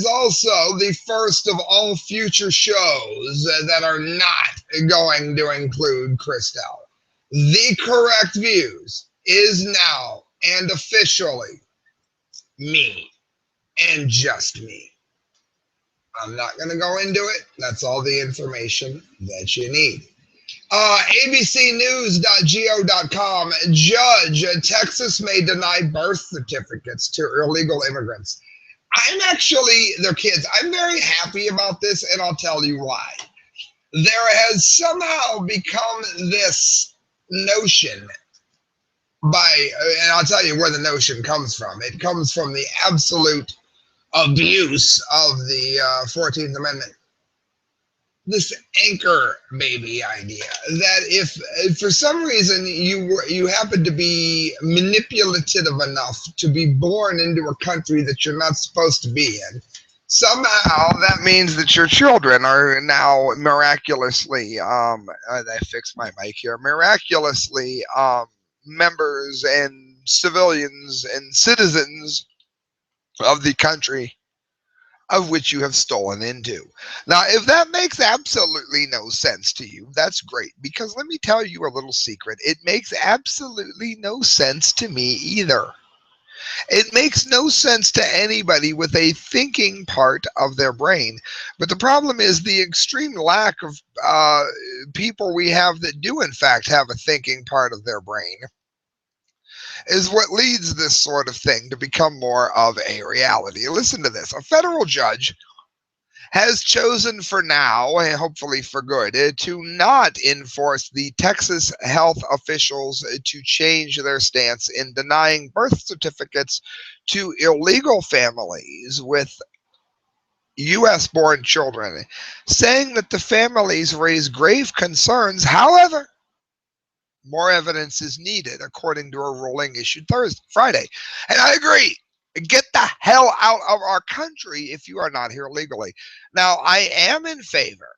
is also the first of all future shows that are not going to include Christelle. The correct views is now and officially me and just me. I'm not going to go into it. That's all the information that you need. ABCnews.go.com. Judge, Texas may deny birth certificates to illegal immigrants. I'm actually their kids. I'm very happy about this, and I'll tell you why. There has somehow become this notion and I'll tell you where the notion comes from. It comes from the absolute abuse of the 14th Amendment. This anchor baby idea that if for some reason you happen to be manipulative enough to be born into a country that you're not supposed to be in, somehow that means that your children are now miraculously I fixed my mic here, miraculously members and civilians and citizens of the country of which you have stolen into. Now, if that makes absolutely no sense to you, that's great, because let me tell you a little secret. It makes absolutely no sense to me either. It makes no sense to anybody with a thinking part of their brain. But the problem is the extreme lack of people we have that do, in fact, have a thinking part of their brain is what leads this sort of thing to become more of a reality. Listen to this. A federal judge has chosen for now, and hopefully for good, to not enforce the Texas health officials to change their stance in denying birth certificates to illegal families with U.S. born children, saying that the families raise grave concerns. However, more evidence is needed, according to a ruling issued Friday. And I agree. Get the hell out of our country if you are not here legally. Now, I am in favor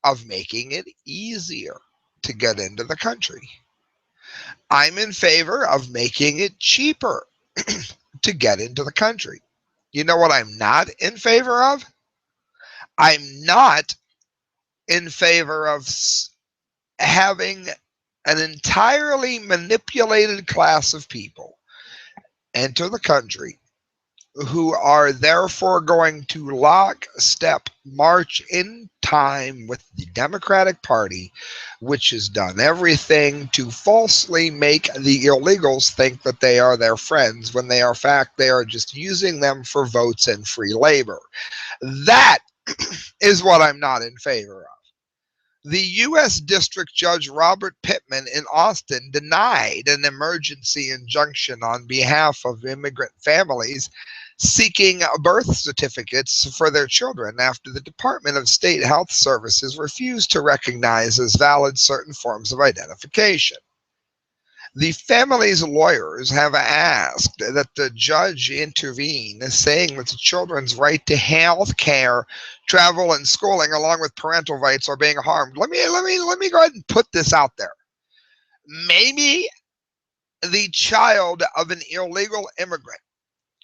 of making it easier to get into the country. I'm in favor of making it cheaper to get into the country. You know what I'm not in favor of? I'm not in favor of having an entirely manipulated class of people enter the country who are therefore going to lockstep march in time with the Democratic Party, which has done everything to falsely make the illegals think that they are their friends when they are, in fact, they are just using them for votes and free labor. That is what I'm not in favor of. The U.S. District Judge Robert Pittman in Austin denied an emergency injunction on behalf of immigrant families seeking birth certificates for their children after the Department of State Health Services refused to recognize as valid certain forms of identification. The family's lawyers have asked that the judge intervene, saying that the children's right to health care, travel, and schooling, along with parental rights, are being harmed. Let me go ahead and put this out there. Maybe the child of an illegal immigrant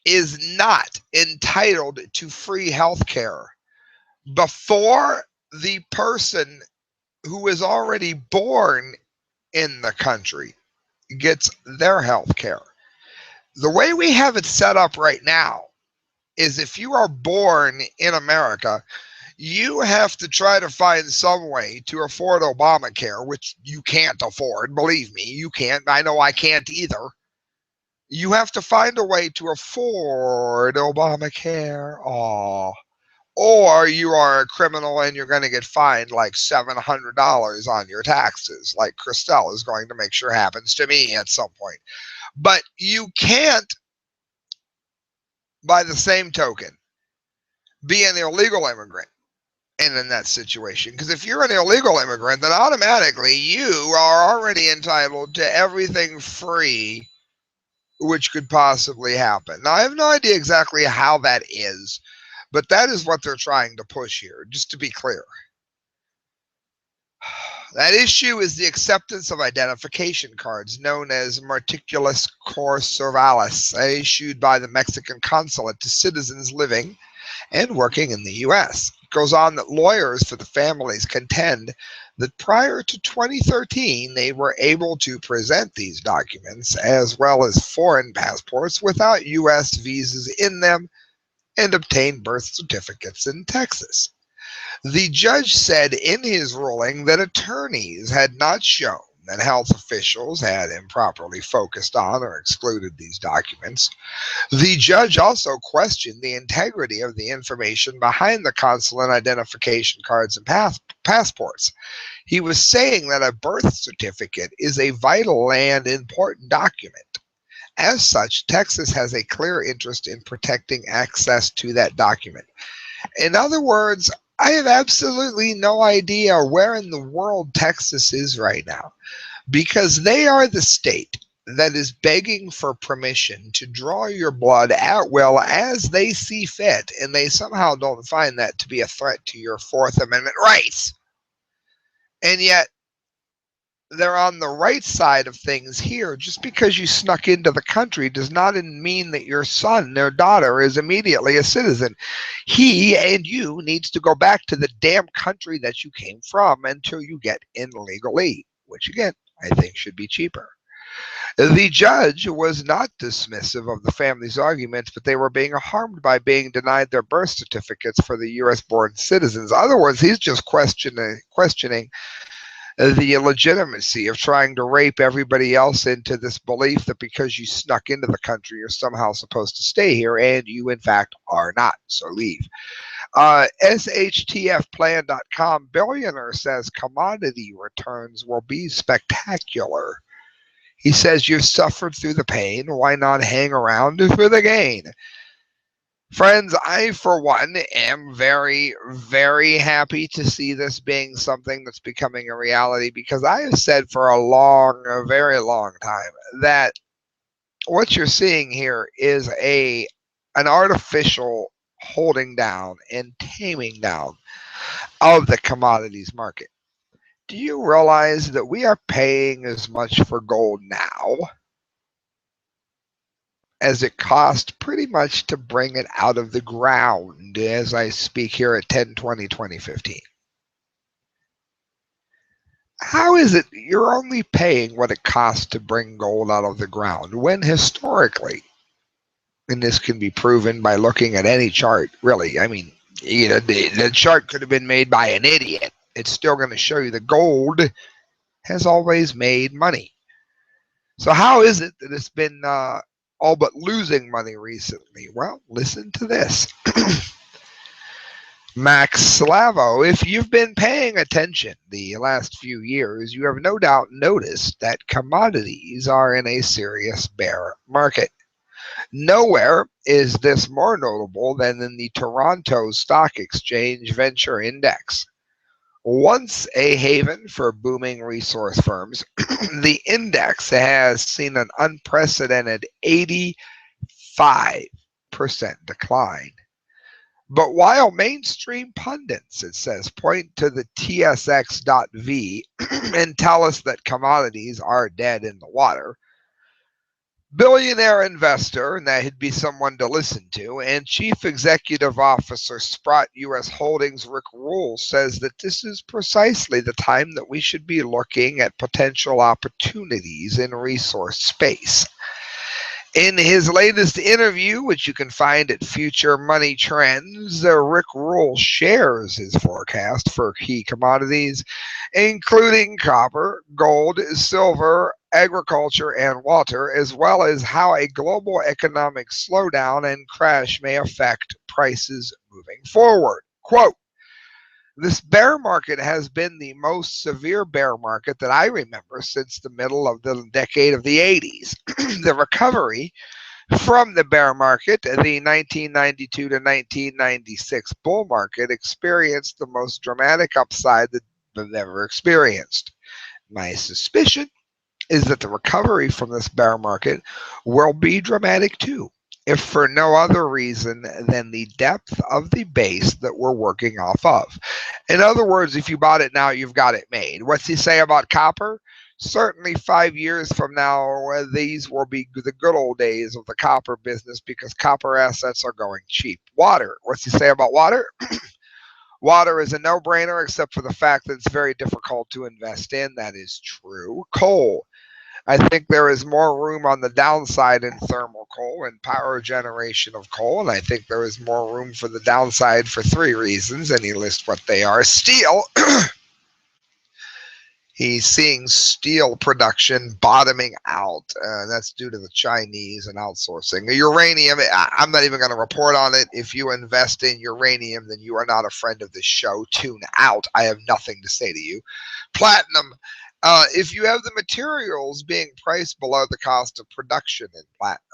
is not entitled to free health care before the person who is already born in the country gets their health care. The way we have it set up right now is if you are born in America, you have to try to find some way to afford Obamacare, which you can't afford. Believe me, you can't. I know I can't either. You have to find a way to afford Obamacare. Aw. Or you are a criminal and you're going to get fined like $700 on your taxes, like Christelle is going to make sure happens to me at some point. But you can't, by the same token, be an illegal immigrant and in that situation. Because if you're an illegal immigrant, then automatically you are already entitled to everything free which could possibly happen. Now, I have no idea exactly how that is, but that is what they're trying to push here, just to be clear. That issue is the acceptance of identification cards known as Matriculas Conservadas, issued by the Mexican consulate to citizens living and working in the U.S. It goes on that lawyers for the families contend that prior to 2013, they were able to present these documents as well as foreign passports without U.S. visas in them and obtain birth certificates in Texas. The judge said in his ruling that attorneys had not shown that health officials had improperly focused on or excluded these documents. The judge also questioned the integrity of the information behind the consulate identification cards and passports. He was saying that a birth certificate is a vital and important document. As such, Texas has a clear interest in protecting access to that document. In other words, I have absolutely no idea where in the world Texas is right now, because they are the state that is begging for permission to draw your blood at will as they see fit, and they somehow don't find that to be a threat to your Fourth Amendment rights. And yet, they're on the right side of things here. Just because you snuck into the country does not mean that your son or daughter is immediately a citizen. He and you needs to go back to the damn country that you came from until you get in legally, which again, I think should be cheaper. The judge was not dismissive of the family's arguments, but they were being harmed by being denied their birth certificates for the U.S.-born citizens. In other words, he's just questioning the legitimacy of trying to rape everybody else into this belief that because you snuck into the country, you're somehow supposed to stay here, and you, in fact, are not. So leave. SHTFplan.com billionaire says commodity returns will be spectacular. He says you've suffered through the pain. Why not hang around for the gain? Friends, I, for one, am very, very happy to see this being something that's becoming a reality, because I have said for a very long time that what you're seeing here is an artificial holding down and taming down of the commodities market. Do you realize that we are paying as much for gold now as it cost pretty much to bring it out of the ground as I speak here at 10/20/2015? How is it you're only paying what it costs to bring gold out of the ground when historically, and this can be proven by looking at any chart, really, I mean, the chart could have been made by an idiot. It's still going to show you that gold has always made money. So how is it that it's been all but losing money recently? Well, listen to this. Max Slavo, if you've been paying attention the last few years, you have no doubt noticed that commodities are in a serious bear market. Nowhere is this more notable than in the Toronto Stock Exchange Venture Index. Once a haven for booming resource firms, the index has seen an unprecedented 85% decline. But while mainstream pundits, it says, point to the TSX.V and tell us that commodities are dead in the water, billionaire investor, and that'd be someone to listen to, and Chief Executive Officer Sprott U.S. Holdings Rick Rule says that this is precisely the time that we should be looking at potential opportunities in resource space. In his latest interview, which you can find at Future Money Trends, Rick Rule shares his forecast for key commodities, including copper, gold, silver, agriculture, and water, as well as how a global economic slowdown and crash may affect prices moving forward. Quote, this bear market has been the most severe bear market that I remember since the middle of the decade of the 80s. The recovery from the bear market, the 1992 to 1996 bull market, experienced the most dramatic upside that they've ever experienced. My suspicion is that the recovery from this bear market will be dramatic too, if for no other reason than the depth of the base that we're working off of. In other words, if you bought it now, you've got it made. What's he say about copper? Certainly 5 years from now, these will be the good old days of the copper business because copper assets are going cheap. Water. What's he say about water? Water is a no brainer except for the fact that it's very difficult to invest in. That is true. Coal. I think there is more room on the downside in thermal coal and power generation of coal, and I think there is more room for the downside for three reasons, and he lists what they are. Steel. He's seeing steel production bottoming out. That's due to the Chinese and outsourcing. Uranium, I'm not even going to report on it. If you invest in uranium, then you are not a friend of this show. Tune out. I have nothing to say to you. Platinum, if you have the materials being priced below the cost of production in platinum,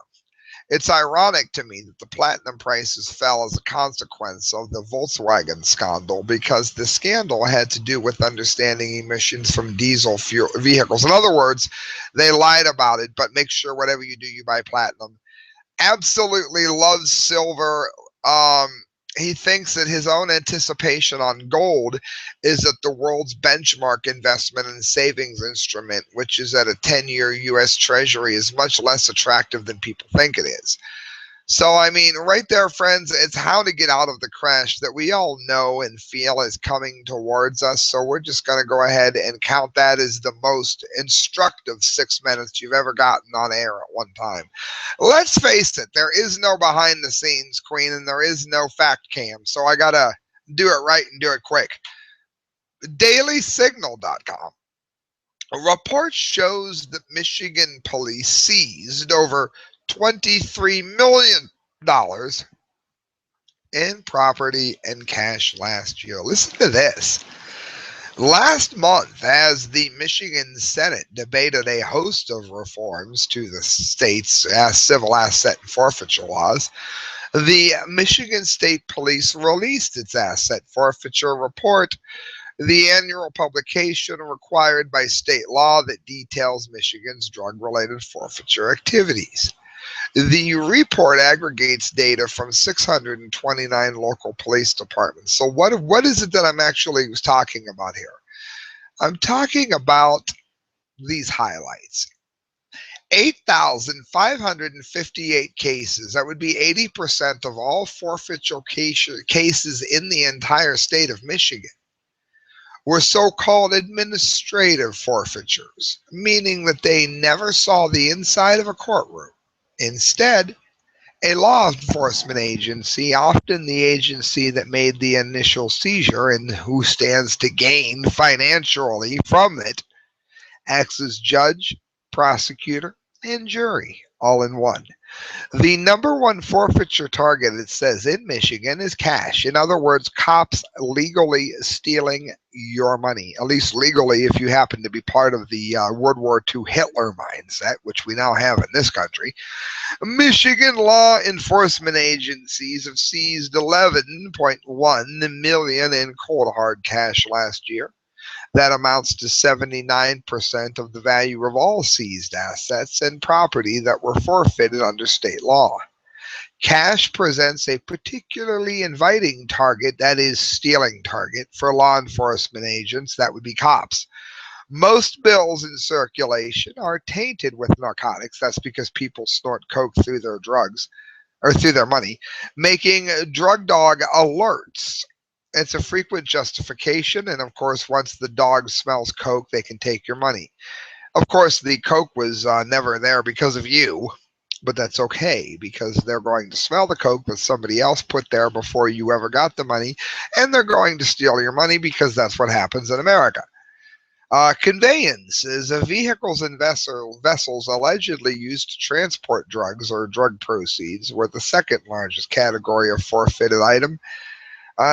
it's ironic to me that the platinum prices fell as a consequence of the Volkswagen scandal because the scandal had to do with understanding emissions from diesel fuel vehicles. In other words, they lied about it, but make sure whatever you do, you buy platinum. Absolutely loves silver. Um, he thinks that his own anticipation on gold is that the world's benchmark investment and savings instrument, which is at a 10-year U.S. Treasury, is much less attractive than people think it is. So, I mean, right there, friends, it's how to get out of the crash that we all know and feel is coming towards us. So, we're just going to go ahead and count that as the most instructive 6 minutes you've ever gotten on air at one time. Let's face it, there is no behind the scenes, Queen, and there is no fact cam. So, I got to do it right and do it quick. DailySignal.com. A report shows that Michigan police seized over $23 million in property and cash last year. Listen to this. Last month, as the Michigan Senate debated a host of reforms to the state's civil asset and forfeiture laws, the Michigan State Police released its asset forfeiture report, the annual publication required by state law that details Michigan's drug-related forfeiture activities. The report aggregates data from 629 local police departments. So what is it that I'm actually talking about here? I'm talking about these highlights. 8,558 cases, that would be 80% of all forfeiture cases in the entire state of Michigan, were so-called administrative forfeitures, meaning that they never saw the inside of a courtroom. Instead, a law enforcement agency, often the agency that made the initial seizure and who stands to gain financially from it, acts as judge, prosecutor, and jury all in one. The number one forfeiture target, it says, in Michigan is cash. In other words, cops legally stealing your money, at least legally if you happen to be part of the World War II Hitler mindset, which we now have in this country. Michigan law enforcement agencies have seized 11.1 million in cold hard cash last year. That amounts to 79% of the value of all seized assets and property that were forfeited under state law. Cash presents a particularly inviting target, that is, stealing target, for law enforcement agents, that would be cops. Most bills in circulation are tainted with narcotics. That's because people snort coke through their drugs or through their money, making drug dog alerts. It's a frequent justification, and of course, once the dog smells coke, they can take your money. Of course, the coke was never there because of you, but that's okay because they're going to smell the coke that somebody else put there before you ever got the money, and they're going to steal your money because that's what happens in America. Conveyance is vehicles and vessels allegedly used to transport drugs or drug proceeds were the second largest category of forfeited item.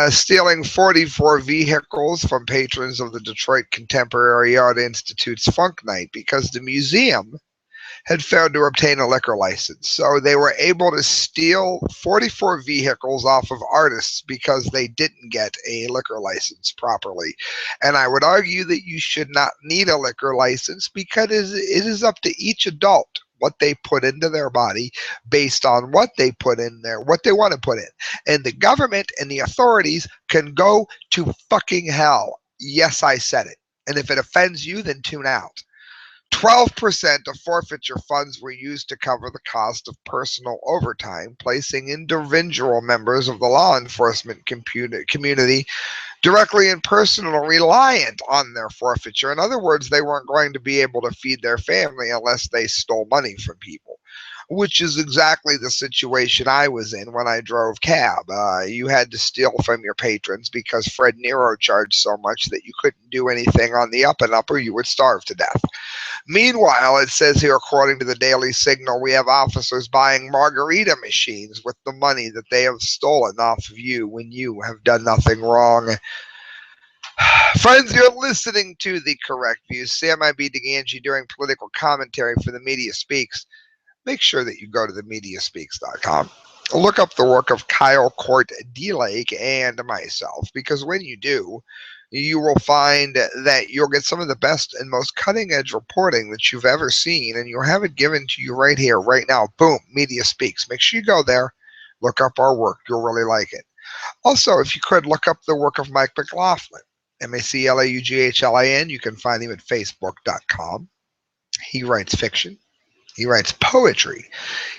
Stealing 44 vehicles from patrons of the Detroit Contemporary Art Institute's Funk Night because the museum had failed to obtain a liquor license. So they were able to steal 44 vehicles off of artists because they didn't get a liquor license properly. And I would argue that you should not need a liquor license because it is up to each adult what they put into their body based on what they put in there, what they want to put in. And the government and the authorities can go to fucking hell. Yes, I said it. And if it offends you, then tune out. 12% of forfeiture funds were used to cover the cost of personal overtime, placing individual members of the law enforcement community directly and personally reliant on their forfeiture. In other words, they weren't going to be able to feed their family unless they stole money from people, which is exactly the situation I was in when I drove cab. You had to steal from your patrons because Fred Nero charged so much that you couldn't do anything on the up and up or you would starve to death. Meanwhile, it says here, according to the Daily Signal, we have officers buying margarita machines with the money that they have stolen off of you when you have done nothing wrong. Friends, you're listening to The Correct Views. Sam I.B. Gangi doing political commentary for The Media Speaks. Make sure that you go to themediaspeaks.com. Look up the work of Kyle Court D-Lake and myself, because when you do, you will find that you'll get some of the best and most cutting-edge reporting that you've ever seen, and you'll have it given to you right here, right now. Boom, Media Speaks. Make sure you go there, look up our work. You'll really like it. Also, if you could, look up the work of Mike McLaughlin, MacLauglin. You can find him at facebook.com. He writes fiction. He writes poetry.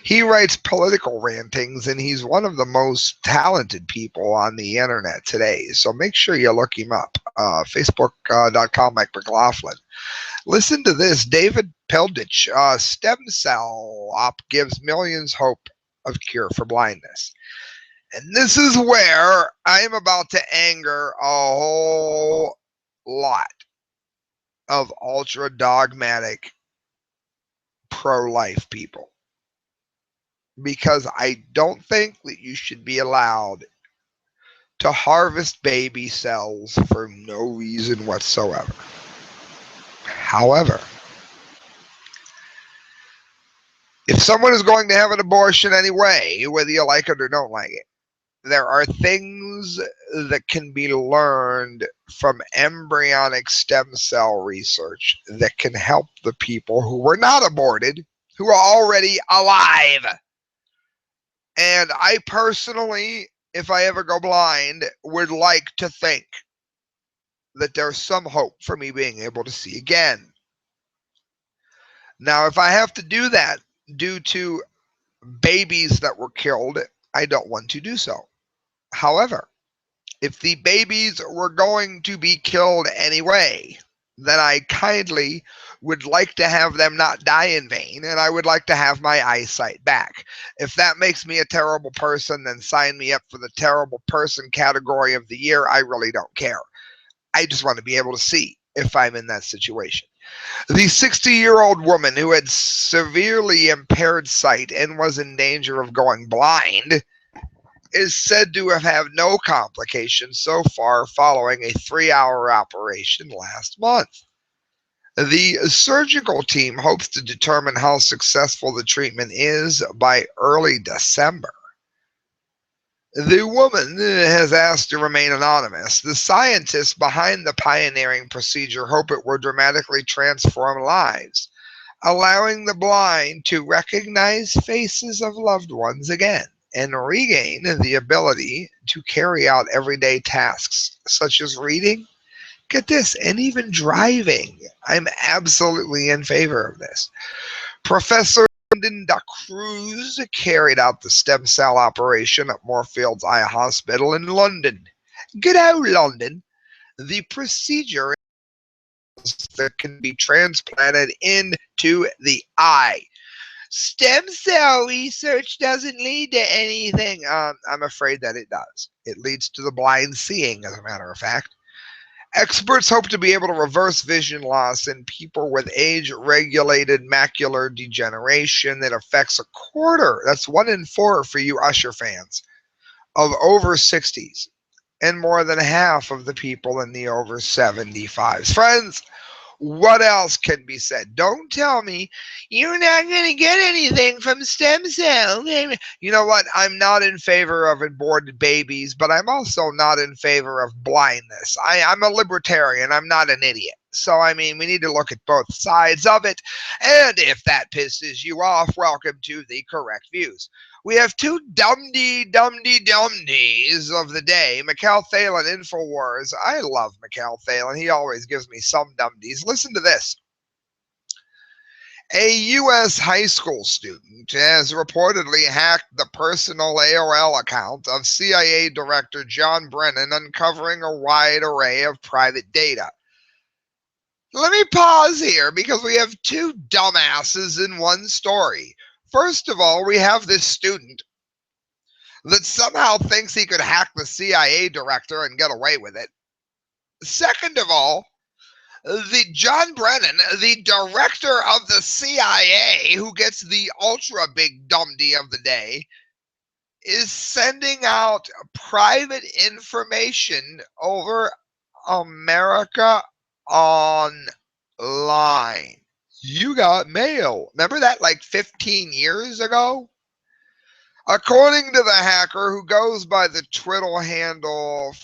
He writes political rantings, and he's one of the most talented people on the internet today. So make sure you look him up. Facebook.com, Mike McLaughlin. Listen to this. David Peldich, stem cell op gives millions hope of cure for blindness. And this is where I'm about to anger a whole lot of ultra dogmatic pro-life people, because I don't think that you should be allowed to harvest baby cells for no reason whatsoever. However, if someone is going to have an abortion anyway, whether you like it or don't like it, there are things that can be learned from embryonic stem cell research that can help the people who were not aborted, who are already alive. And I personally, if I ever go blind, would like to think that there's some hope for me being able to see again. Now, if I have to do that due to babies that were killed, I don't want to do so. However, if the babies were going to be killed anyway, then I kindly would like to have them not die in vain, and I would like to have my eyesight back. If that makes me a terrible person, then sign me up for the terrible person category of the year. I really don't care. I just want to be able to see if I'm in that situation. The 60-year-old woman who had severely impaired sight and was in danger of going blind is said to have had no complications so far following a 3-hour operation last month. The surgical team hopes to determine how successful the treatment is by early December. The woman has asked to remain anonymous. The scientists behind the pioneering procedure hope it will dramatically transform lives, allowing the blind to recognize faces of loved ones again and regain the ability to carry out everyday tasks such as reading, get this, and even driving. I'm absolutely in favor of this. Professor Lyndon Da Cruz carried out the stem cell operation at Moorfields Eye Hospital in London. Good old London. The procedure that can be transplanted into the eye. Stem cell research doesn't lead to anything. I'm afraid that it does. It leads to the blind seeing, as a matter of fact. Experts hope to be able to reverse vision loss in people with age-regulated macular degeneration that affects a quarter, that's 1 in 4 for you Usher fans, of over 60s, and more than half of the people in the over 75s. Friends, what else can be said? Don't tell me you're not going to get anything from stem cells. You know what? I'm not in favor of aborted babies, but I'm also not in favor of blindness. I'm a libertarian. I'm not an idiot. So, I mean, we need to look at both sides of it. And if that pisses you off, welcome to The Correct Views. We have two dumdies of the day. Mikhail Thalen, InfoWars. I love Mikhail Thalen. He always gives me some dumdies. Listen to this. A U.S. high school student has reportedly hacked the personal AOL account of CIA Director John Brennan, uncovering a wide array of private data. Let me pause here because we have two dumbasses in one story. First of all, we have this student that somehow thinks he could hack the CIA director and get away with it. Second of all, the John Brennan, the director of the CIA, who gets the ultra big dumdy of the day, is sending out private information over America online. You got mail. Remember that like 15 years ago? According to the hacker, who goes by the Twitter handle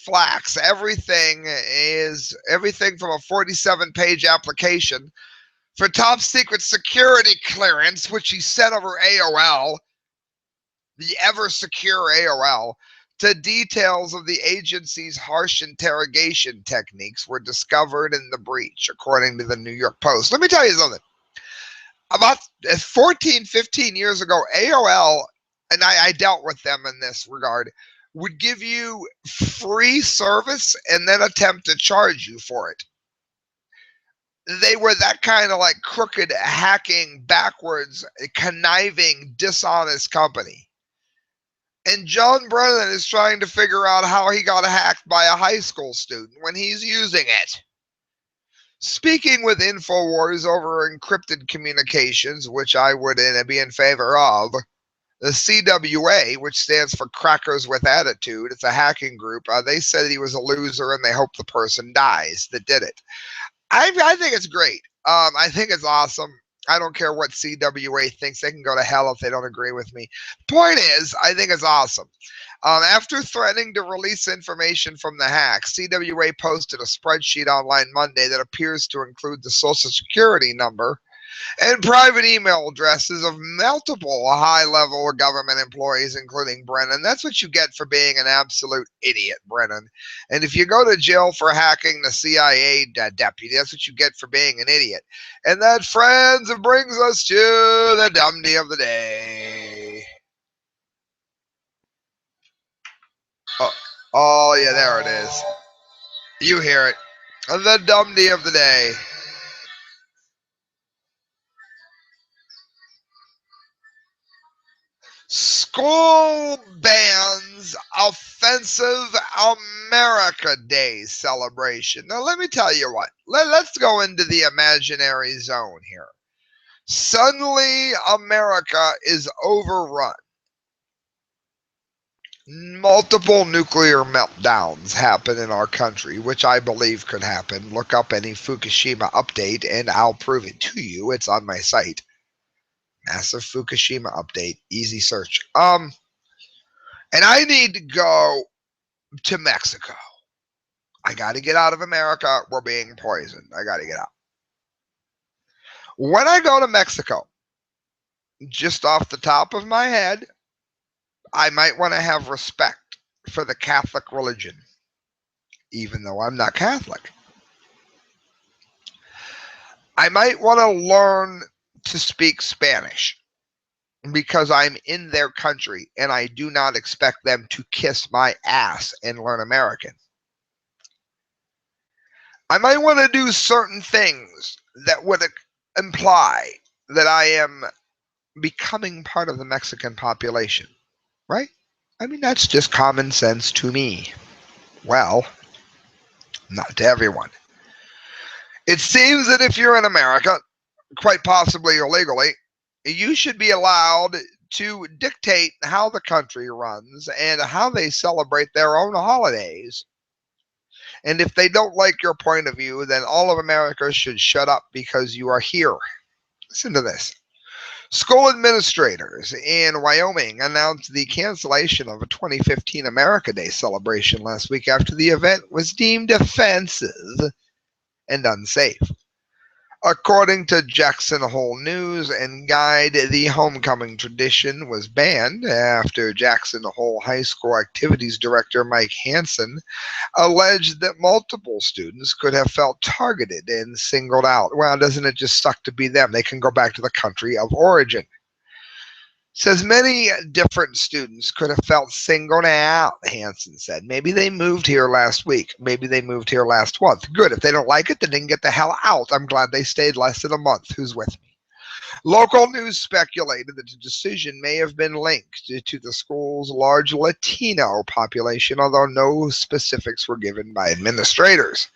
Flax, everything from a 47-page application for top secret security clearance, which he sent over AOL, the ever secure AOL, to details of the agency's harsh interrogation techniques were discovered in the breach, according to the New York Post. Let me tell you something. About 14, 15 years ago, AOL, and I dealt with them in this regard, would give you free service and then attempt to charge you for it. They were that kind of like crooked, hacking, backwards, conniving, dishonest company. And John Brennan is trying to figure out how he got hacked by a high school student when he's using it. Speaking with InfoWars over encrypted communications, which I would be in favor of, the CWA, which stands for Crackers with Attitude, it's a hacking group, they said he was a loser and they hope the person dies that did it. I think it's great. I think it's awesome. I don't care what CWA thinks. They can go to hell if they don't agree with me. Point is, I think it's awesome. After threatening to release information from the hack, CWA posted a spreadsheet online Monday that appears to include the Social Security number and private email addresses of multiple high-level government employees, including Brennan. That's what you get for being an absolute idiot, Brennan. And if you go to jail for hacking the CIA deputy, that's what you get for being an idiot. And that, friends, brings us to the dumdy of the day. Oh, yeah, there it is. You hear it. The dumdy of the day. School bans offensive America Day celebration. Now, let me tell you what. Let's go into the imaginary zone here. Suddenly, America is overrun. Multiple nuclear meltdowns happen in our country, which I believe could happen. Look up any Fukushima update and I'll prove it to you. It's on my site. Massive Fukushima update, easy search. And I need to go to Mexico. I got to get out of America. We're being poisoned. I got to get out. When I go to Mexico, just off the top of my head, I might want to have respect for the Catholic religion, even though I'm not Catholic. I might want to learn to speak Spanish because I'm in their country and I do not expect them to kiss my ass and learn American. I might want to do certain things that would imply that I am becoming part of the Mexican population, right? I mean, that's just common sense to me. Well, not to everyone. It seems that if you're in America, quite possibly illegally, you should be allowed to dictate how the country runs and how they celebrate their own holidays. And if they don't like your point of view, then all of America should shut up because you are here. Listen to this. School administrators in Wyoming announced the cancellation of a 2015 America Day celebration last week after the event was deemed offensive and unsafe. According to Jackson Hole News and Guide, the homecoming tradition was banned after Jackson Hole High School Activities Director Mike Hansen alleged that multiple students could have felt targeted and singled out. Well, doesn't it just suck to be them? They can go back to the country of origin. Says many different students could have felt singled out, Hansen said. Maybe they moved here last week. Maybe they moved here last month. Good. If they don't like it, then they can get the hell out. I'm glad they stayed less than a month. Who's with me? Local news speculated that the decision may have been linked to the school's large Latino population, although no specifics were given by administrators.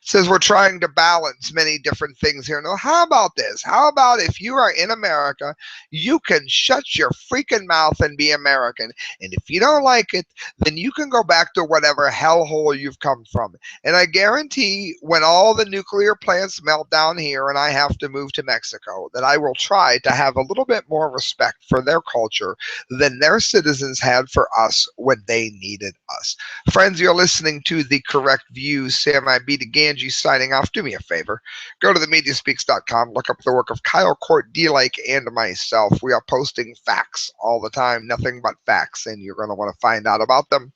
Says we're trying to balance many different things here. No, how about this? How about if you are in America, you can shut your freaking mouth and be American. And if you don't like it, then you can go back to whatever hellhole you've come from. And I guarantee when all the nuclear plants melt down here and I have to move to Mexico, that I will try to have a little bit more respect for their culture than their citizens had for us when they needed us. Friends, you're listening to The Correct View. Sam I. B. to Gangi signing off. Do me a favor. Go to themediaspeaks.com. Look up the work of Kyle Court, D. Lake, and myself. We are posting facts all the time. Nothing but facts, and you're going to want to find out about them.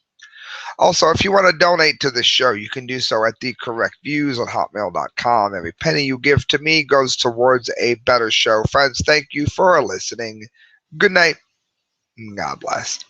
Also, if you want to donate to this show, you can do so at thecorrectviews on hotmail.com. Every penny you give to me goes towards a better show. Friends, thank you for listening. Good night. God bless.